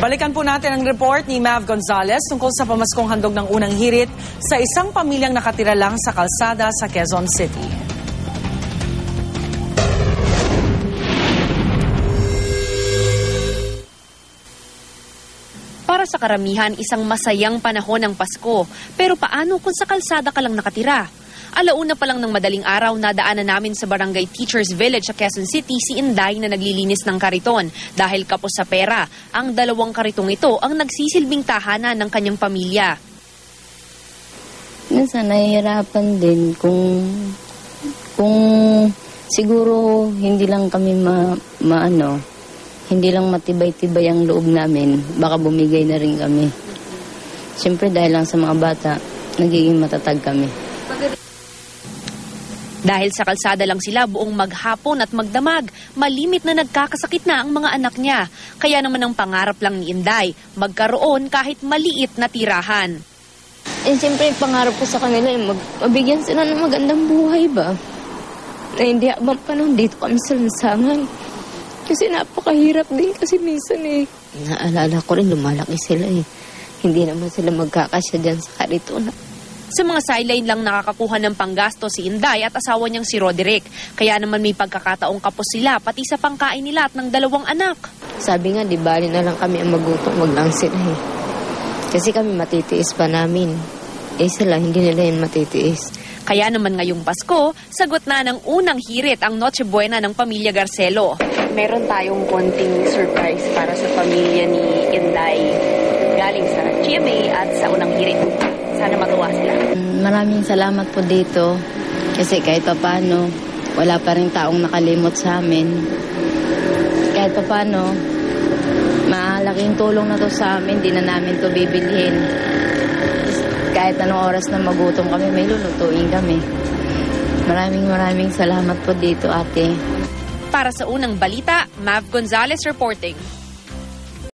Balikan po natin ang report ni Mav Gonzalez tungkol sa pamaskong handog ng unang hirit sa isang pamilyang nakatira lang sa kalsada sa Quezon City. Para sa karamihan, isang masayang panahon ng Pasko. Pero paano kung sa kalsada ka lang nakatira? Alauna pa lang ng madaling araw, nadaanan namin sa Barangay Teachers Village sa Quezon City si Inday na naglilinis ng kariton. Dahil kapos sa pera, ang dalawang karitong ito ang nagsisilbing tahanan ng kanyang pamilya. Minsan nahihirapan din kung siguro hindi lang kami hindi lang matibay-tibay ang loob namin, baka bumigay na rin kami. Siyempre dahil lang sa mga bata, nagiging matatag kami. Dahil sa kalsada lang sila buong maghapon at magdamag, malimit na nagkakasakit na ang mga anak niya. Kaya naman ang pangarap lang ni Inday, magkaroon kahit maliit na tirahan. Siyempre pangarap ko sa kanila mabigyan sila ng magandang buhay ba? Na hindi habang panahon dito kami sa lansangan. Kasi napakahirap din kasi minsan Naalala ko rin lumalaki sila Hindi naman sila magkakasya dyan sa kariton. Sa mga sideline lang nakakakuha ng panggasto si Inday at asawa niyang si Roderick. Kaya naman may pagkakataong kapos sila pati sa pangkain nila at ng dalawang anak. Sabi nga, di bali na lang kami ang magutong, wag lang sila Kasi kami matitiis pa namin. Sila, hindi nila yun matitiis. Kaya naman ngayong Pasko, sagot na ng unang hirit ang Noche Buena ng pamilya Garcelo. Meron tayong konting surprise para sa pamilya ni Inday galing sa GMA at sa unang hirit. Sana matuwa sila. Maraming salamat po dito kasi kahit paano wala pa rin taong nakalimot sa amin. Kahit paano malaking tulong na to sa amin, di na namin to bibilhin. Kahit anong oras na magutom kami, may lulutuin kami. Maraming salamat po dito, ate. Para sa unang balita, Mav Gonzalez reporting.